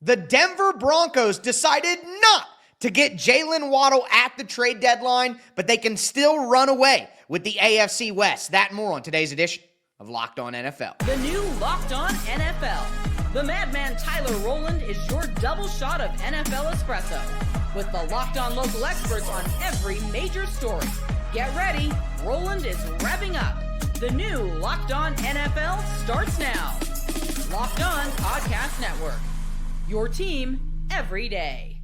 The Denver Broncos decided not to get Jalen Waddle at the trade deadline, but they can still run away with the AFC West. That and more on today's edition of Locked On NFL. The new Locked On NFL. The madman Tyler Rowland is your double shot of NFL espresso with the Locked On local experts on every major story. Get ready, Rowland is revving up. The new Locked On NFL starts now. Locked On Podcast Network. Your team every day.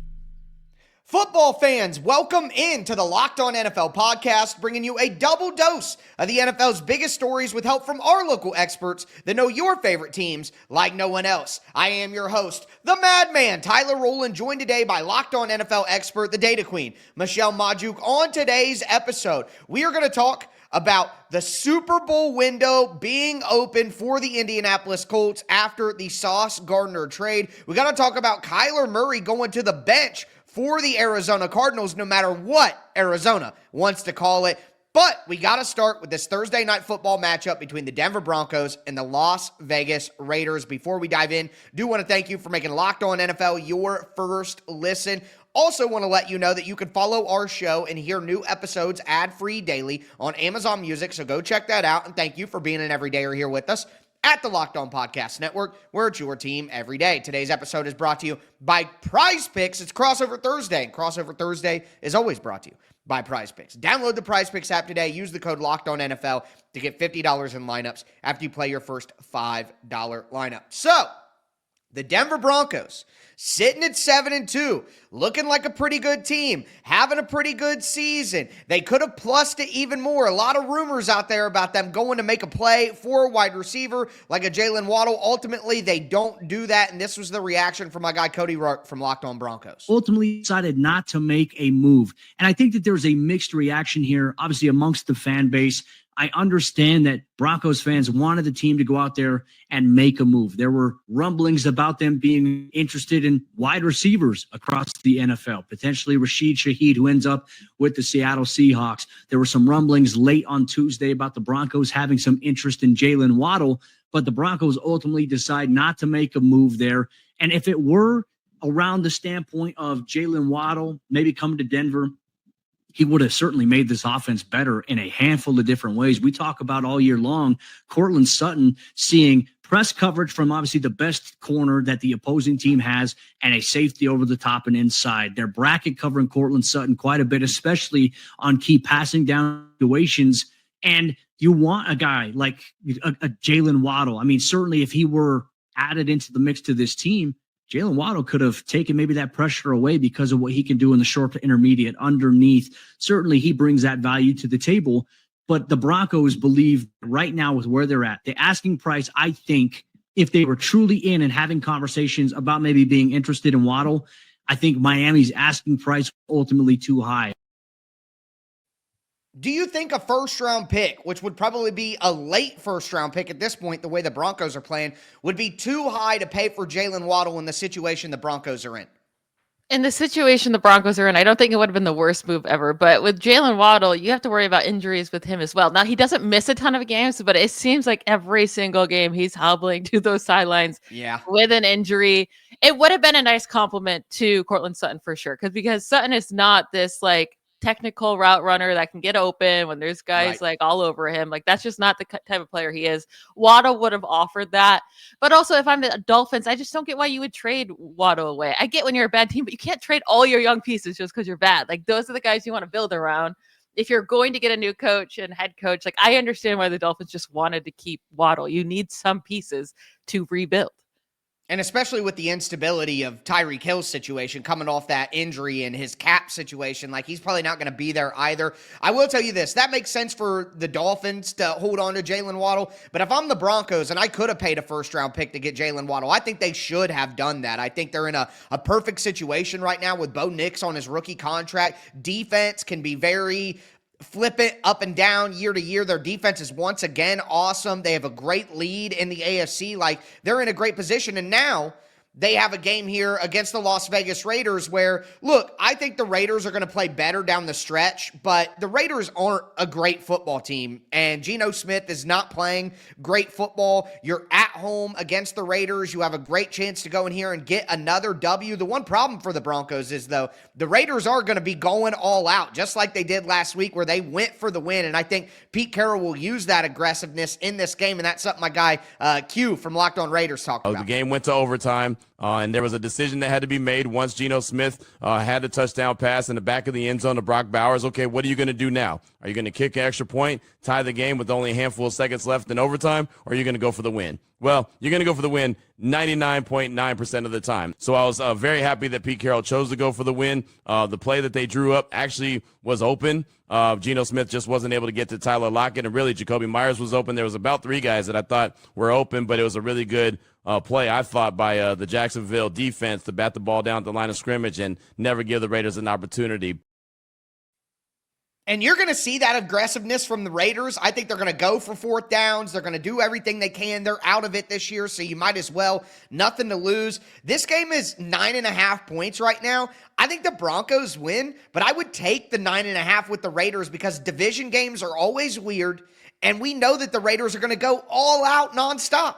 Football fans, welcome into the Locked On NFL podcast, bringing you a double dose of the NFL's biggest stories with help from our local experts that know your favorite teams like no one else. I am your host, the madman, Tyler Rowland, joined today by Locked On NFL expert, the Data Queen, Michelle Majuk. On today's episode, we are going to talk about the Super Bowl window being open for the Indianapolis Colts after the Sauce Gardner trade. We got to talk about Kyler Murray going to the bench for the Arizona Cardinals, no matter what Arizona wants to call it. But we got to start with this Thursday night football matchup between the Denver Broncos and the Las Vegas Raiders. Before we dive in, do want to thank you for making Locked On NFL your first listen. Also want to let you know that you can follow our show and hear new episodes ad-free daily on Amazon Music, so go check that out. And thank you for being an everydayer here with us at the Locked On Podcast Network, where it's your team every day. Today's episode is brought to you by Prize Picks. It's Crossover Thursday, and Crossover Thursday is always brought to you by Prize Picks. Download the Prize Picks app today. Use the code LOCKEDONNFL to get $50 in lineups after you play your first $5 lineup. So, the Denver Broncos sitting at 7-2, looking like a pretty good team, having a pretty good season. They could have plussed it even more. A lot of rumors out there about them going to make a play for a wide receiver like a Jalen Waddle. Ultimately, they don't do that, and this was the reaction from my guy Cody Rourke from Locked On Broncos. Ultimately decided not to make a move, and I think that there's a mixed reaction here, obviously amongst the fan base. I understand that Broncos fans wanted the team to go out there and make a move. There were rumblings about them being interested in wide receivers across the NFL, potentially Rashid Shaheed, who ends up with the Seattle Seahawks. There were some rumblings late on Tuesday about the Broncos having some interest in Jalen Waddle, but the Broncos ultimately decide not to make a move there. And if it were around the standpoint of Jalen Waddle maybe coming to Denver, he would have certainly made this offense better in a handful of different ways. We talk about all year long, Courtland Sutton seeing press coverage from obviously the best corner that the opposing team has and a safety over the top and inside. They're bracket covering Courtland Sutton quite a bit, especially on key passing down situations. And you want a guy like a Jalen Waddle. I mean, certainly if he were added into the mix to this team, Jalen Waddle could have taken maybe that pressure away because of what he can do in the short to intermediate underneath. Certainly he brings that value to the table, but the Broncos believe right now with where they're at, the asking price, I think if they were truly in and having conversations about maybe being interested in Waddle, I think Miami's asking price ultimately too high. Do you think a first-round pick, which would probably be a late first-round pick at this point, the way the Broncos are playing, would be too high to pay for Jalen Waddle in the situation the Broncos are in? In the situation the Broncos are in, I don't think it would have been the worst move ever. But with Jalen Waddle, you have to worry about injuries with him as well. Now, he doesn't miss a ton of games, but it seems like every single game he's hobbling to those sidelines with an injury. It would have been a nice compliment to Courtland Sutton for sure, because Sutton is not this like technical route runner that can get open when there's guys like all over him. Like that's just not the type of player he is. Waddle would have offered that. But also if I'm the Dolphins, I just don't get why you would trade Waddle away. I get when you're a bad team, but you can't trade all your young pieces just because you're bad. Like those are the guys you want to build around. If you're going to get a new coach and head coach, like I understand why the Dolphins just wanted to keep Waddle. You need some pieces to rebuild. And especially with the instability of Tyreek Hill's situation coming off that injury and his cap situation, like he's probably not going to be there either. I will tell you this, that makes sense for the Dolphins to hold on to Jalen Waddle. But if I'm the Broncos and I could have paid a first-round pick to get Jalen Waddle, I think they should have done that. I think they're in a perfect situation right now with Bo Nix on his rookie contract. Defense can be very flip it up and down year to year. Their defense is once again awesome. They have a great lead in the AFC. Like they're in a great position. And now they have a game here against the Las Vegas Raiders where, look, I think the Raiders are going to play better down the stretch, but the Raiders aren't a great football team, and Geno Smith is not playing great football. You're at home against the Raiders. You have a great chance to go in here and get another W. The one problem for the Broncos is, though, the Raiders are going to be going all out, just like they did last week where they went for the win, and I think Pete Carroll will use that aggressiveness in this game, and that's something my guy Q from Locked On Raiders talked about. The game went to overtime. And there was a decision that had to be made once Geno Smith had a touchdown pass in the back of the end zone to Brock Bowers. Okay, what are you going to do now? Are you going to kick an extra point, tie the game with only a handful of seconds left in overtime, or are you going to go for the win? Well, you're going to go for the win 99.9% of the time. So I was very happy that Pete Carroll chose to go for the win. The play that they drew up actually was open. Geno Smith just wasn't able to get to Tyler Lockett, and really Jacoby Myers was open. There was about 3 guys that I thought were open, but it was a really good play, I thought, by the Jacksonville defense to bat the ball down at the line of scrimmage and never give the Raiders an opportunity. And you're going to see that aggressiveness from the Raiders. I think they're going to go for 4th downs. They're going to do everything they can. They're out of it this year, so you might as well. Nothing to lose. This game is 9.5 points right now. I think the Broncos win, but I would take the 9.5 with the Raiders because division games are always weird, and we know that the Raiders are going to go all out nonstop.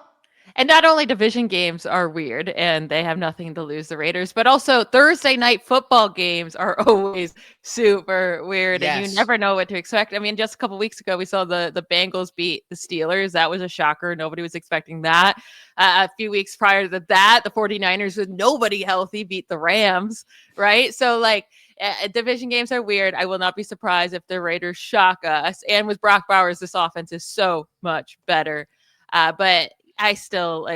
And not only division games are weird and they have nothing to lose, the Raiders, but also Thursday night football games are always super weird. Yes. And you never know what to expect. I mean, just a couple weeks ago, we saw the Bengals beat the Steelers. That was a shocker. Nobody was expecting that. A few weeks prior to that, the 49ers with nobody healthy beat the Rams, right? So division games are weird. I will not be surprised if the Raiders shock us. And with Brock Bowers, this offense is so much better. But I still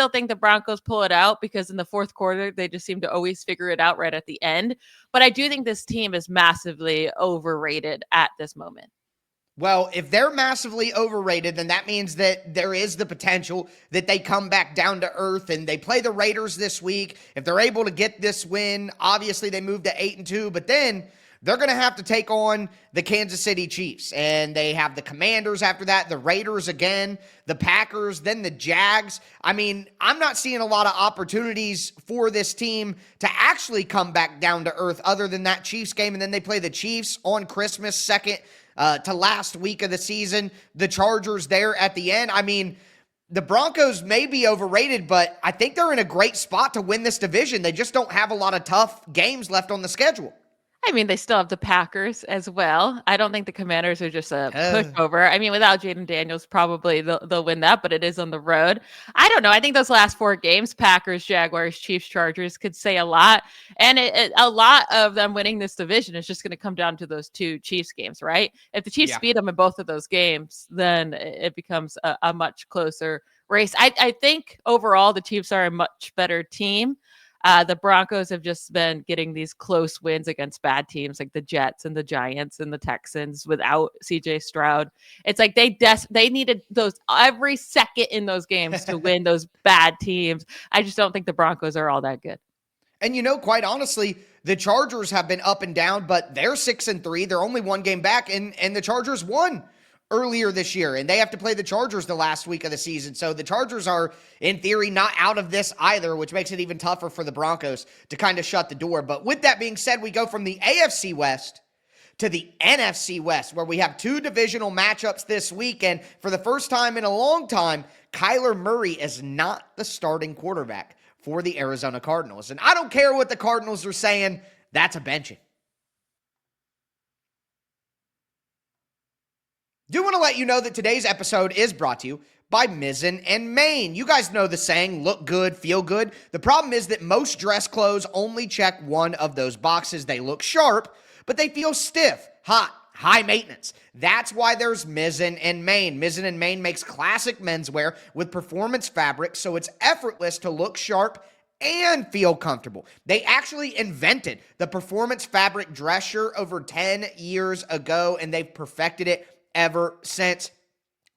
think the Broncos pull it out because in the fourth quarter, they just seem to always figure it out right at the end. But I do think this team is massively overrated at this moment. Well, if they're massively overrated, then that means that there is the potential that they come back down to earth and they play the Raiders this week. If they're able to get this win, obviously they move to 8-2, but then they're going to have to take on the Kansas City Chiefs, and they have the Commanders after that, the Raiders again, the Packers, then the Jags. I mean, I'm not seeing a lot of opportunities for this team to actually come back down to earth other than that Chiefs game, and then they play the Chiefs on Christmas, second to last week of the season, the Chargers there at the end. I mean, the Broncos may be overrated, but I think they're in a great spot to win this division. They just don't have a lot of tough games left on the schedule. I mean, they still have the Packers as well. I don't think the Commanders are just a pushover. I mean, without Jaden Daniels, probably they'll win that, but it is on the road. I don't know. I think those last 4 games, Packers, Jaguars, Chiefs, Chargers, could say a lot. And a lot of them winning this division is just going to come down to those 2 Chiefs games, right? If the Chiefs beat them in both of those games, then it becomes a much closer race. I think overall the Chiefs are a much better team. The Broncos have just been getting these close wins against bad teams like the Jets and the Giants and the Texans without CJ Stroud. It's like they needed those every second in those games to win those bad teams. I just don't think the Broncos are all that good. And quite honestly, the Chargers have been up and down, but they're 6-3. They're only 1 game back, and the Chargers won earlier this year, and they have to play the Chargers the last week of the season. So the Chargers are, in theory, not out of this either, which makes it even tougher for the Broncos to kind of shut the door. But with that being said, we go from the AFC West to the NFC West, where we have 2 divisional matchups this week. And for the first time in a long time, Kyler Murray is not the starting quarterback for the Arizona Cardinals. And I don't care what the Cardinals are saying, that's a benching. Do want to let you know that today's episode is brought to you by Mizzen and Main. You guys know the saying, look good, feel good. The problem is that most dress clothes only check one of those boxes. They look sharp, but they feel stiff, hot, high maintenance. That's why there's Mizzen and Main. Mizzen and Main makes classic menswear with performance fabric, so it's effortless to look sharp and feel comfortable. They actually invented the performance fabric dress shirt over 10 years ago, and they've perfected it ever since.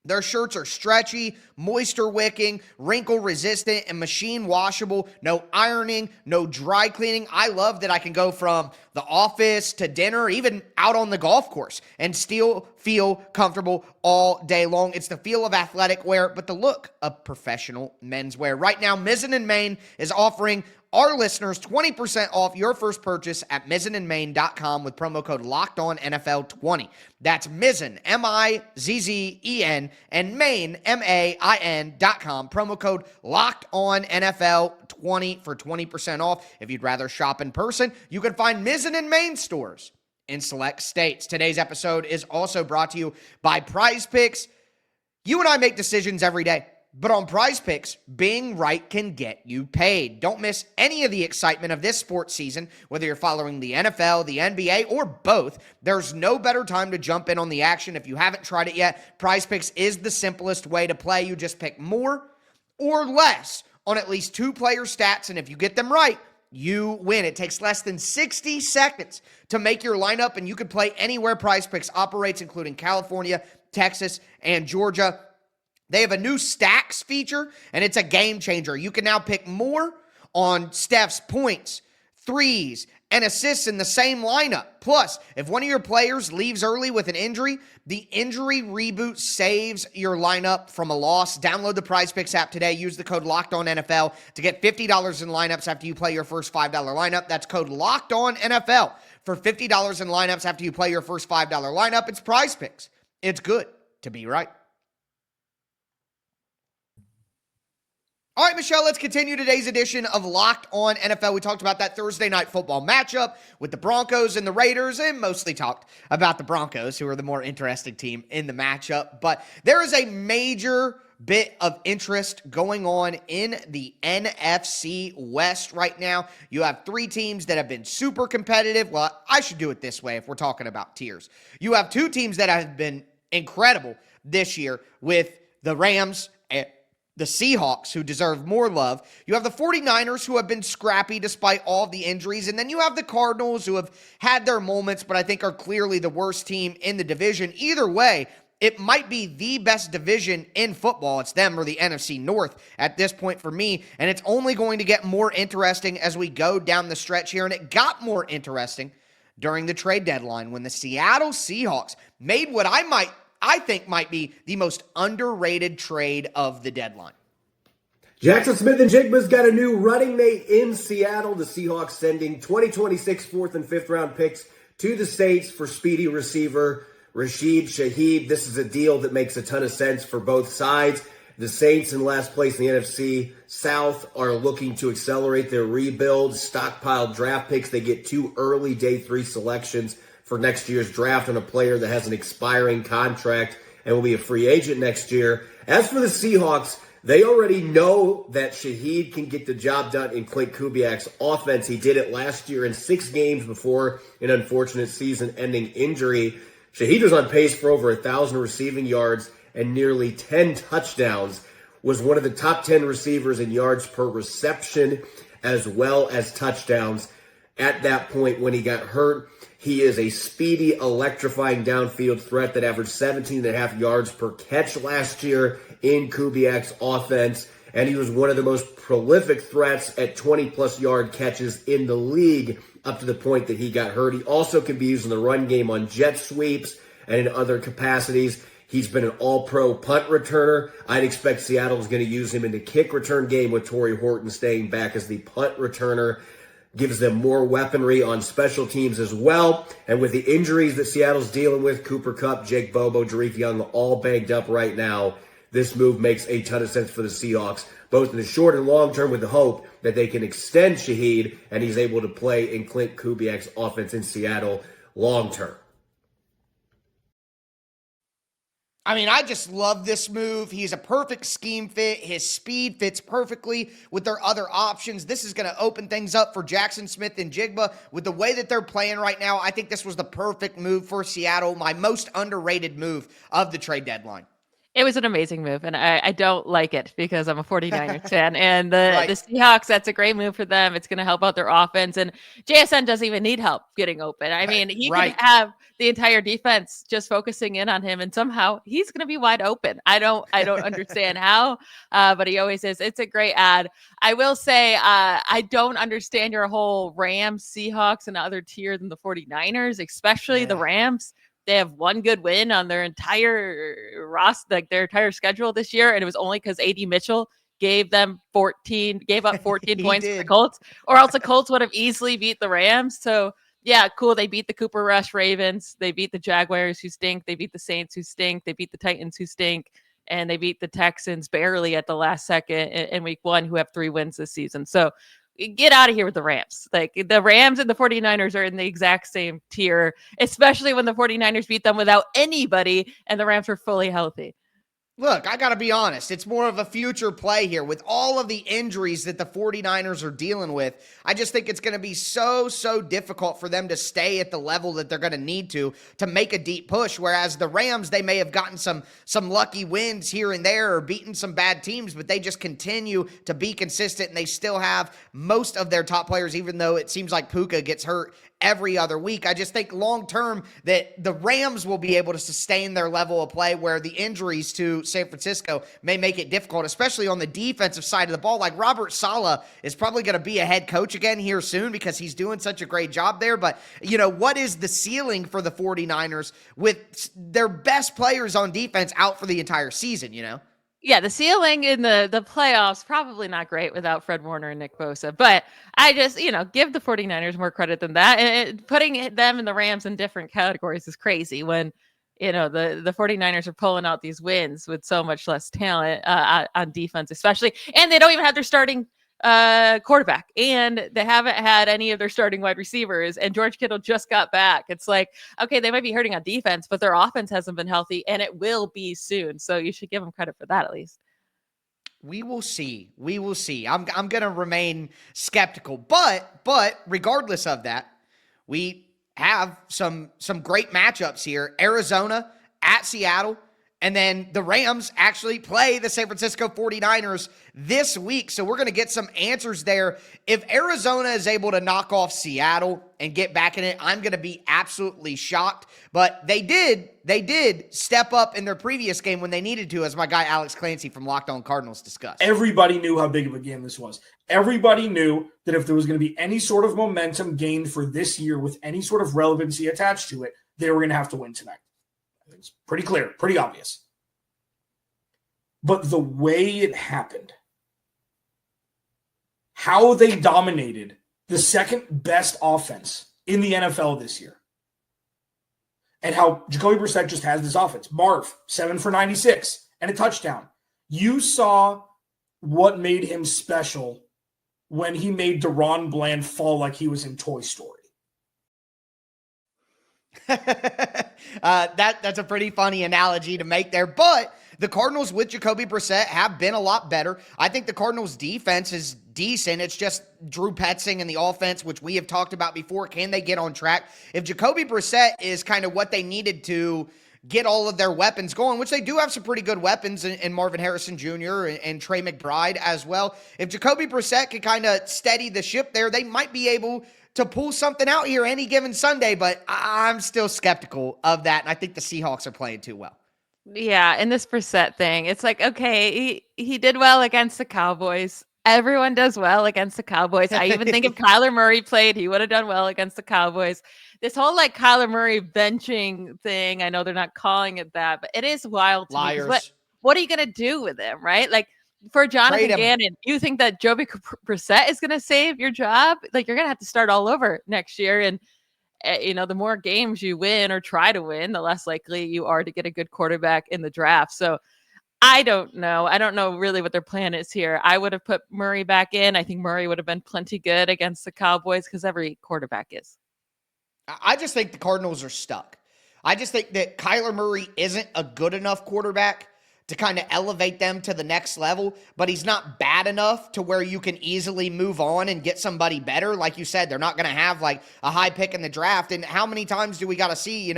Their shirts are stretchy, moisture wicking, wrinkle resistant, and machine washable. No ironing, no dry cleaning. I love that I can go from the office to dinner, even out on the golf course, and still feel comfortable all day long. It's the feel of athletic wear, but the look of professional menswear. Right now, Mizzen & Main is offering our listeners 20% off your first purchase at mizzenandmain.com with promo code LOCKEDONNFL20. That's Mizzen, M-I-Z-Z-E-N, and Main, M-A-I-N.com. Promo code LOCKEDONNFL20 for 20% off. If you'd rather shop in person, you can find Mizzen & Main stores in select states. Today's episode is also brought to you by Prize Picks. You and I make decisions every day. But on Prize Picks, being right can get you paid. Don't miss any of the excitement of this sports season, whether you're following the NFL, the NBA, or both. There's no better time to jump in on the action. If you haven't tried it yet, Prize Picks is the simplest way to play. You just pick more or less on at least 2 player stats, and if you get them right, you win. It takes less than 60 seconds to make your lineup, and you can play anywhere Prize Picks operates, including California, Texas, and Georgia. They have a new stacks feature, and it's a game changer. You can now pick more on Steph's points, threes, and assists in the same lineup. Plus, if one of your players leaves early with an injury, the injury reboot saves your lineup from a loss. Download the Prize Picks app today. Use the code LOCKEDONNFL to get $50 in lineups after you play your first $5 lineup. That's code LOCKEDONNFL for $50 in lineups after you play your first $5 lineup. It's Prize Picks. It's good to be right. All right, Michelle, let's continue today's edition of Locked On NFL. We talked about that Thursday night football matchup with the Broncos and the Raiders, and mostly talked about the Broncos, who are the more interesting team in the matchup. But there is a major bit of interest going on in the NFC West right now. You have 3 teams that have been super competitive. Well, I should do it this way if we're talking about tiers. You have 2 teams that have been incredible this year with the Rams and the Seahawks, who deserve more love. You have the 49ers, who have been scrappy despite all of the injuries. And then you have the Cardinals, who have had their moments, but I think are clearly the worst team in the division. Either way, it might be the best division in football. It's them or the NFC North at this point for me. And it's only going to get more interesting as we go down the stretch here. And it got more interesting during the trade deadline when the Seattle Seahawks made what I think might be the most underrated trade of the deadline. Jackson Smith-Njigba's got a new running mate in Seattle. The Seahawks sending 2026 4th and 5th round picks to the Saints for speedy receiver Rashid Shaheed. This is a deal that makes a ton of sense for both sides. The Saints, in last place in the NFC South, are looking to accelerate their rebuild, stockpile draft picks. They get 2 early day 3 selections for next year's draft on a player that has an expiring contract and will be a free agent next year. As for the Seahawks, they already know that Shaheed can get the job done in Clint Kubiak's offense. He did it last year in 6 games before an unfortunate season-ending injury. Shaheed was on pace for over 1,000 receiving yards and nearly 10 touchdowns, was one of the top 10 receivers in yards per reception as well as touchdowns. At that point when he got hurt, he is a speedy, electrifying downfield threat that averaged 17.5 yards per catch last year in Kubiak's offense, and he was one of the most prolific threats at 20-plus yard catches in the league up to the point that he got hurt. He also can be used in the run game on jet sweeps and in other capacities. He's been an all-pro punt returner. I'd expect Seattle is going to use him in the kick return game with Torrey Horton staying back as the punt returner. Gives them more weaponry on special teams as well. And with the injuries that Seattle's dealing with, Cooper Kupp, Jake Bobo, Jarek Young, all banged up right now, this move makes a ton of sense for the Seahawks, both in the short and long term, with the hope that they can extend Shaheed and he's able to play in Clint Kubiak's offense in Seattle long term. I mean, I just love this move. He's a perfect scheme fit. His speed fits perfectly with their other options. This is going to open things up for Jackson Smith-Njigba with the way that they're playing right now. I think this was the perfect move for Seattle, my most underrated move of the trade deadline. It was an amazing move, and I don't like it because I'm a 49ers fan. And Right. the Seahawks, that's a great move for them. It's going to help out their offense. And JSN doesn't even need help getting open. I mean, he Right. could have the entire defense just focusing in on him, and somehow he's going to be wide open. I don't understand how, but he always is. It's a great ad. I will say I don't understand your whole Rams, Seahawks, and other tier than the 49ers, especially the Rams. They have one good win on their entire roster, like their entire schedule this year, and it was only because AD Mitchell gave up 14 points to the Colts, or else the Colts would have easily beat the Rams. So yeah, cool. They beat the Cooper Rush Ravens. They beat the Jaguars, who stink. They beat the Saints, who stink. They beat the Titans, who stink. And they beat the Texans barely at the last second in week 1, who have 3 wins this season. So get out of here with the Rams. Like, the Rams and the 49ers are in the exact same tier, especially when the 49ers beat them without anybody and the Rams were fully healthy. Look, I got to be honest. It's more of a future play here. With all of the injuries that the 49ers are dealing with, I just think it's going to be so difficult for them to stay at the level that they're going to need to make a deep push. Whereas the Rams, they may have gotten some lucky wins here and there or beaten some bad teams, but they just continue to be consistent, and they still have most of their top players, even though it seems like Puka gets hurt every other week. I just think long term that the Rams will be able to sustain their level of play, where the injuries to San Francisco may make it difficult, especially on the defensive side of the ball. Like, Robert Saleh is probably going to be a head coach again here soon because he's doing such a great job there. But, what is the ceiling for the 49ers with their best players on defense out for the entire season, Yeah, the ceiling in the playoffs, probably not great without Fred Warner and Nick Bosa. But I just, give the 49ers more credit than that. And putting them and the Rams in different categories is crazy when, the 49ers are pulling out these wins with so much less talent on defense, especially. And they don't even have their starting quarterback, and they haven't had any of their starting wide receivers, and George Kittle just got back. It's like, okay, they might be hurting on defense, but their offense hasn't been healthy, and it will be soon. So you should give them credit for that at least. We will see. I'm going to remain skeptical, but regardless of that, we have some great matchups here. Arizona at Seattle. And then the Rams actually play the San Francisco 49ers this week. So we're going to get some answers there. If Arizona is able to knock off Seattle and get back in it, I'm going to be absolutely shocked. But they did step up in their previous game when they needed to, as my guy Alex Clancy from Locked On Cardinals discussed. Everybody knew how big of a game this was. Everybody knew that if there was going to be any sort of momentum gained for this year with any sort of relevancy attached to it, they were going to have to win tonight. It's pretty clear, pretty obvious. But the way it happened, how they dominated the second best offense in the NFL this year, and how Jacoby Brissett just has this offense. Marv, 7 for 96 and a touchdown. You saw what made him special when he made DeRon Bland fall like he was in Toy Story. That's a pretty funny analogy to make there, but the Cardinals with Jacoby Brissett have been a lot better. I think the Cardinals defense is decent. It's just Drew Petzing and the offense, which we have talked about before. Can they get on track? If Jacoby Brissett is kind of what they needed to get all of their weapons going, which they do have some pretty good weapons in Marvin Harrison Jr. and Trey McBride as well. If Jacoby Brissett can kind of steady the ship there, they might be able to pull something out here any given Sunday, but I'm still skeptical of that, and I think the Seahawks are playing too well. Yeah, and this Brissett thing, it's like, okay, he did well against the Cowboys. Everyone does well against the Cowboys. I even think if Kyler Murray played, he would have done well against the Cowboys. This whole Kyler Murray benching thing, I know they're not calling it that, but it is wild to Liars. me. What are you going to do with him, right? For Jonathan Gannon, you think that Jacoby Brissett is going to save your job? You're going to have to start all over next year. And, the more games you win or try to win, the less likely you are to get a good quarterback in the draft. So I don't know. I don't know really what their plan is here. I would have put Murray back in. I think Murray would have been plenty good against the Cowboys because every quarterback is. I just think the Cardinals are stuck. I just think that Kyler Murray isn't a good enough quarterback to kind of elevate them to the next level, but he's not bad enough to where you can easily move on and get somebody better. Like you said, they're not going to have a high pick in the draft. And how many times do we got to see,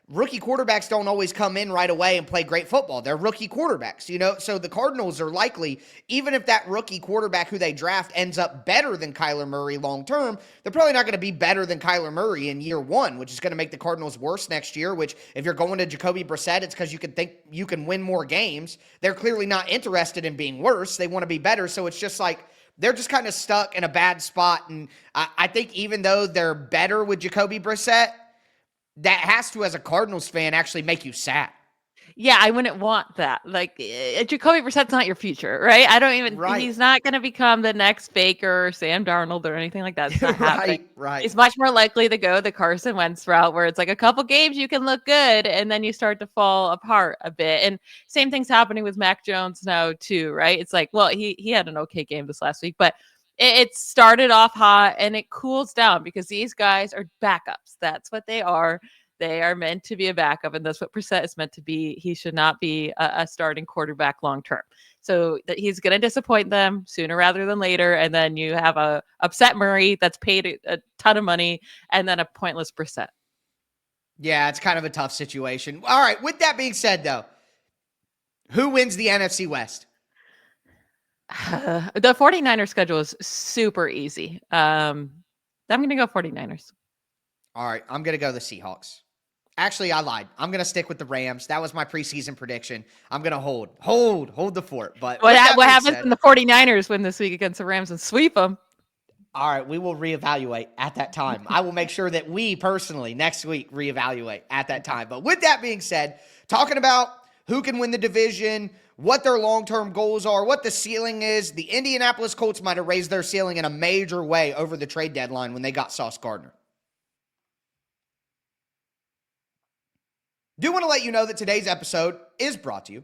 rookie quarterbacks don't always come in right away and play great football. They're rookie quarterbacks, so the Cardinals are likely, even if that rookie quarterback who they draft ends up better than Kyler Murray long term, they're probably not going to be better than Kyler Murray in year one, which is going to make the Cardinals worse next year, which if you're going to Jacoby Brissett, it's because you can think you can win more games. They're clearly not interested in being worse. They want to be better. So it's just like they're just kind of stuck in a bad spot. And I think even though they're better with Jacoby Brissett, that has to, as a Cardinals fan, actually make you sad. Yeah, I wouldn't want that. Like, Jacoby Brissett's not your future, right? I don't even, he's not going to become the next Baker or Sam Darnold or anything like that. It's not happening. Right. He's much more likely to go the Carson Wentz route, where it's like a couple games you can look good and then you start to fall apart a bit. And same thing's happening with Mac Jones now too, right? It's like, well, he had an okay game this last week, but it started off hot and it cools down because these guys are backups. That's what they are. They are meant to be a backup, and that's what Brissett is meant to be. He should not be a starting quarterback long term. So that he's going to disappoint them sooner rather than later. And then you have a upset Murray that's paid a ton of money, and then a pointless Brissett. Yeah, it's kind of a tough situation. All right, with that being said, though, who wins the NFC West? The 49ers schedule is super easy. I'm going to go 49ers. All right, I'm going to go the Seahawks. Actually, I lied. I'm going to stick with the Rams. That was my preseason prediction. I'm going to hold the fort. But what happens when the 49ers win this week against the Rams and sweep them? All right, we will reevaluate at that time. I will make sure that we personally next week reevaluate at that time. But with that being said, talking about who can win the division, what their long-term goals are, what the ceiling is, the Indianapolis Colts might have raised their ceiling in a major way over the trade deadline when they got Sauce Gardner. Do want to let you know that today's episode is brought to you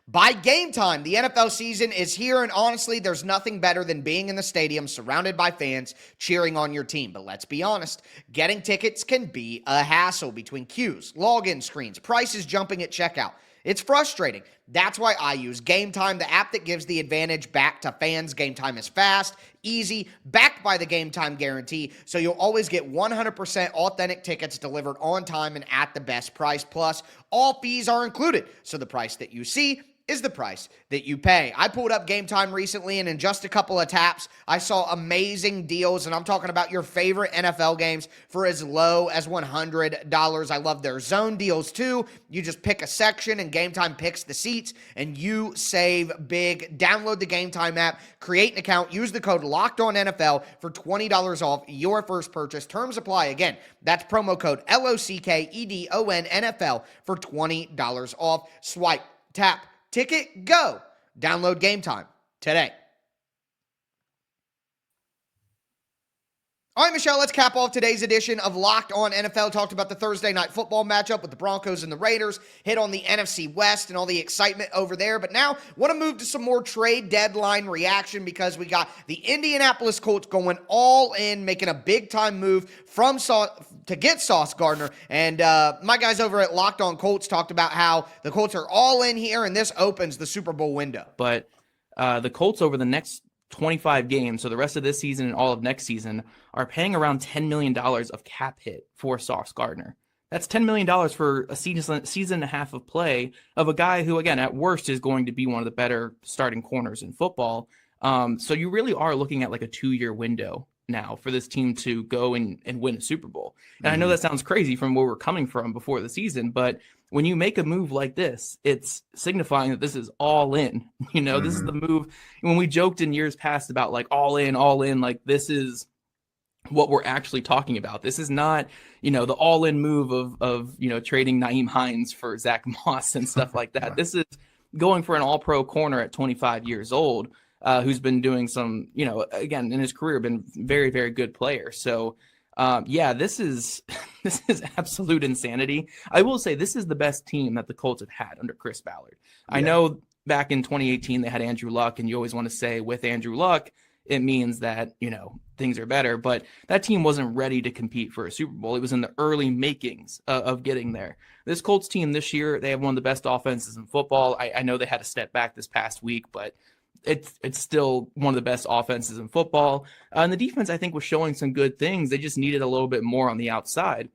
by Game Time. The NFL season is here, and honestly, there's nothing better than being in the stadium surrounded by fans cheering on your team. But let's be honest, getting tickets can be a hassle between queues, login screens, prices jumping at checkout. It's frustrating. That's why I use Game Time, the app that gives the advantage back to fans. Game Time is fast, easy, backed by the Game Time guarantee, so you'll always get 100% authentic tickets delivered on time and at the best price. Plus, all fees are included, so the price that you see is the price that you pay. I pulled up Game Time recently, and in just a couple of taps, I saw amazing deals, and I'm talking about your favorite NFL games for as low as $100. I love their zone deals, too. You just pick a section, and Game Time picks the seats, and you save big. Download the Game Time app, create an account, use the code LOCKEDONNFL for $20 off your first purchase. Terms apply. Again, that's promo code LOCKEDONNFL for $20 off. Swipe, tap, ticket, go. Download Game Time today. All right, Michelle, let's cap off today's edition of Locked On NFL. Talked about the Thursday night football matchup with the Broncos and the Raiders, hit on the NFC West and all the excitement over there. But now want to move to some more trade deadline reaction because we got the Indianapolis Colts going all in, making a big-time move to get Sauce Gardner. And my guys over at Locked On Colts talked about how the Colts are all in here, and this opens the Super Bowl window. But the Colts over the next 25 games, so the rest of this season and all of next season, are paying around $10 million of cap hit for Sauce Gardner. That's $10 million for a season and a half of play of a guy who, again, at worst is going to be one of the better starting corners in football. So you really are looking at like a 2-year window now for this team to go and win a Super Bowl. And I know that sounds crazy from where we're coming from before the season, but when you make a move like this, it's signifying that this is all in. This is the move. When we joked in years past about like all in, like this is what we're actually talking about. This is not, the all in move of trading Naeem Hines for Zach Moss and stuff like that. This is going for an all pro corner at 25 years old, who's been doing some, again, in his career, been very, very good player. So, this is absolute insanity. I will say this is the best team that the Colts have had under Chris Ballard. Yeah. I know back in 2018 they had Andrew Luck, and you always want to say with Andrew Luck, it means that, things are better. But that team wasn't ready to compete for a Super Bowl. It was in the early makings of getting there. This Colts team this year, they have one of the best offenses in football. I know they had a step back this past week, but it's still one of the best offenses in football. And the defense, I think, was showing some good things. They just needed a little bit more on the outside.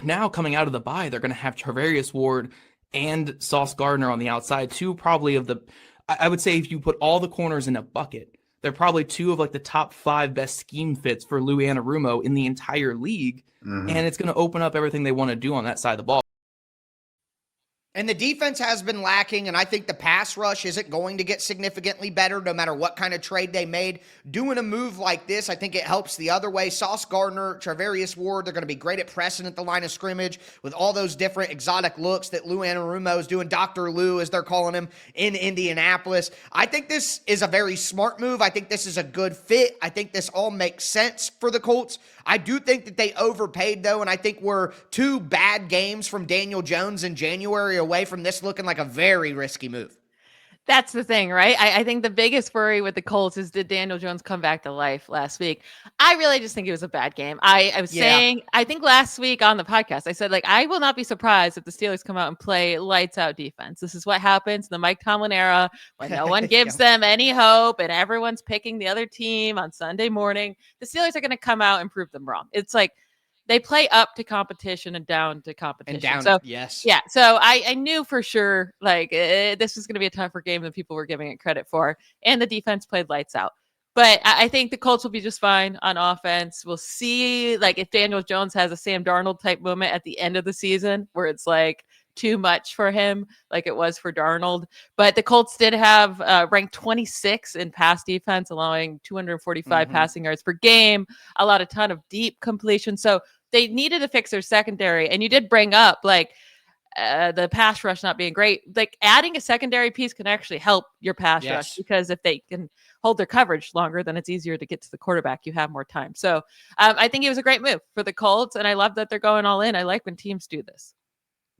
Now coming out of the bye, they're going to have Travarius Ward and Sauce Gardner on the outside, two probably of the, I would say if you put all the corners in a bucket, they're probably two of like the top 5 best scheme fits for Lou Anarumo in the entire league. And it's going to open up everything they want to do on that side of the ball. And the defense has been lacking, and I think the pass rush isn't going to get significantly better no matter what kind of trade they made. Doing a move like this, I think it helps the other way. Sauce Gardner, Travarius Ward, they're going to be great at pressing at the line of scrimmage with all those different exotic looks that Lou Anarumo is doing, Dr. Lou, as they're calling him, in Indianapolis. I think this is a very smart move. I think this is a good fit. I think this all makes sense for the Colts. I do think that they overpaid, though, and I think we're 2 bad games from Daniel Jones in January away from this looking like a very risky move. That's the thing, right? I think the biggest worry with the Colts is, did Daniel Jones come back to life last week? I really just think it was a bad game. I was saying, I think last week on the podcast, I said, like, I will not be surprised if the Steelers come out and play lights out defense. This is what happens in the Mike Tomlin era when no one gives them any hope and everyone's picking the other team on Sunday morning. The Steelers are going to come out and prove them wrong. It's like, they play up to competition and down to competition. And down, so, yes. Yeah. So I knew for sure, like, this was going to be a tougher game than people were giving it credit for. And the defense played lights out. But I think the Colts will be just fine on offense. We'll see, like, if Daniel Jones has a Sam Darnold type moment at the end of the season where it's like too much for him, like it was for Darnold. But the Colts did have ranked 26 in pass defense, allowing 245 passing yards per game, a ton of deep completion. So they needed to fix their secondary. And you did bring up, like, the pass rush not being great. Like, adding a secondary piece can actually help your pass rush, because if they can hold their coverage longer, then it's easier to get to the quarterback. You have more time. So I think it was a great move for the Colts, and I love that they're going all in. I like when teams do this.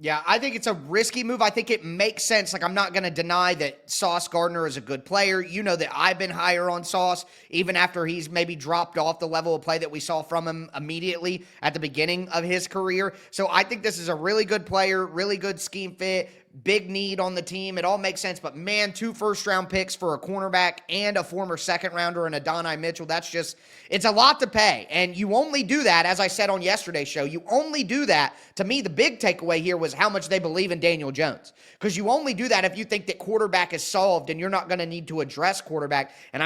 Yeah, I think it's a risky move. I think it makes sense. Like, I'm not going to deny that Sauce Gardner is a good player. You know that I've been higher on Sauce, even after he's maybe dropped off the level of play that we saw from him immediately at the beginning of his career. So I think this is a really good player, really good scheme fit, big need on the team. It all makes sense. But, man, 2 first-round picks for a cornerback and a former second-rounder in Adonai Mitchell, that's just – it's a lot to pay. And you only do that, as I said on yesterday's show, you only do that. To me, the big takeaway here was how much they believe in Daniel Jones. Because you only do that if you think that quarterback is solved and you're not going to need to address quarterback. And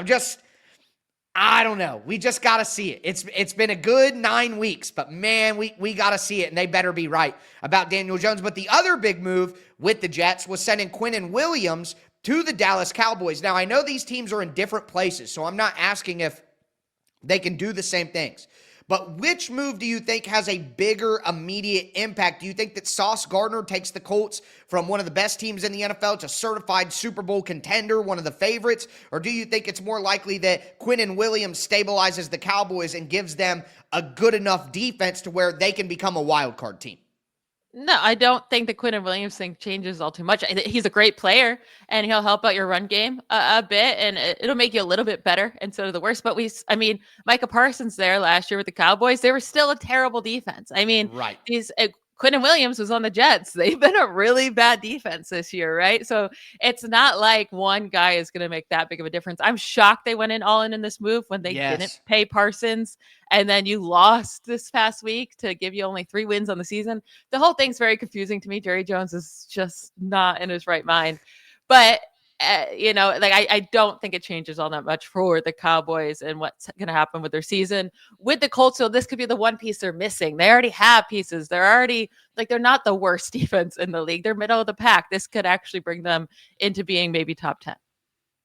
I don't know. We just got to see it. It's been a good 9 weeks, but man, we got to see it, and they better be right about Daniel Jones. But the other big move with the Jets was sending Quinnen Williams to the Dallas Cowboys. Now, I know these teams are in different places, so I'm not asking if they can do the same things. But which move do you think has a bigger immediate impact? Do you think that Sauce Gardner takes the Colts from one of the best teams in the NFL to certified Super Bowl contender, one of the favorites? Or do you think it's more likely that Quinnen Williams stabilizes the Cowboys and gives them a good enough defense to where they can become a wild card team? No, I don't think the Quinnen Williams thing changes all too much. He's a great player, and he'll help out your run game a bit, and it'll make you a little bit better instead of the worst. But Micah Parsons there last year with the Cowboys, they were still a terrible defense. Right. Quinnen Williams was on the Jets. They've been a really bad defense this year, right? So it's not like one guy is going to make that big of a difference. I'm shocked they went all in this move when they didn't pay Parsons, and then you lost this past week to give you only 3 wins on the season. The whole thing's very confusing to me. Jerry Jones is just not in his right mind. But I don't think it changes all that much for the Cowboys and what's going to happen with their season. With the Colts, so this could be the one piece they're missing. They already have pieces. They're already, they're not the worst defense in the league. They're middle of the pack. This could actually bring them into being maybe top 10.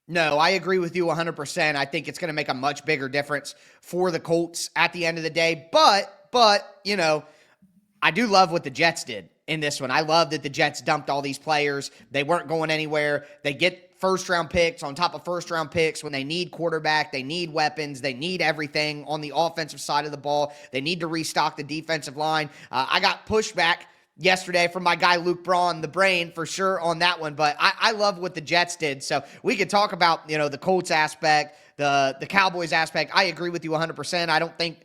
No, I agree with you 100%. I think it's going to make a much bigger difference for the Colts at the end of the day. But I do love what the Jets did in this one. I love that the Jets dumped all these players. They weren't going anywhere. They get first-round picks on top of first-round picks when they need quarterback, they need weapons, they need everything on the offensive side of the ball. They need to restock the defensive line. I got pushback yesterday from my guy Luke Braun, the brain, for sure on that one, but I love what the Jets did. So we could talk about, the Colts aspect, the Cowboys aspect. I agree with you 100%.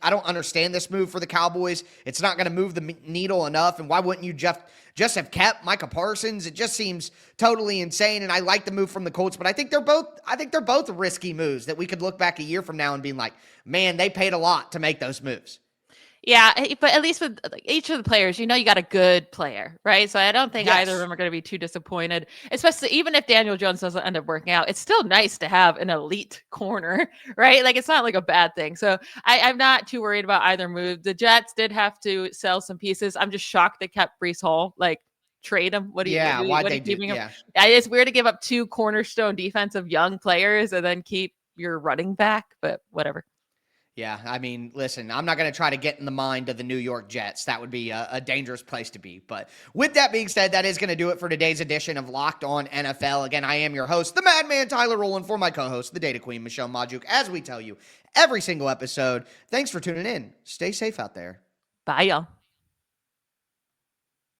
I don't understand this move for the Cowboys. It's not going to move the needle enough, and why wouldn't you just have kept Micah Parsons? It just seems totally insane, and I like the move from the Colts, but I think they're both risky moves that we could look back a year from now and be like, man, they paid a lot to make those moves. Yeah, but at least with each of the players, you got a good player, right? So I don't think either of them are going to be too disappointed, especially even if Daniel Jones doesn't end up working out. It's still nice to have an elite corner, right? Like, it's not like a bad thing. So I'm not too worried about either move. The Jets did have to sell some pieces. I'm just shocked they kept Breece Hall. Like, trade him. What are you keeping him? Yeah. It's weird to give up 2 cornerstone defensive young players and then keep your running back, but whatever. Yeah, I mean, listen, I'm not going to try to get in the mind of the New York Jets. That would be a dangerous place to be. But with that being said, that is going to do it for today's edition of Locked On NFL. Again, I am your host, the Madman Tyler Rowland, for my co-host, the Data Queen, Michelle Majuk, as we tell you every single episode. Thanks for tuning in. Stay safe out there. Bye, y'all.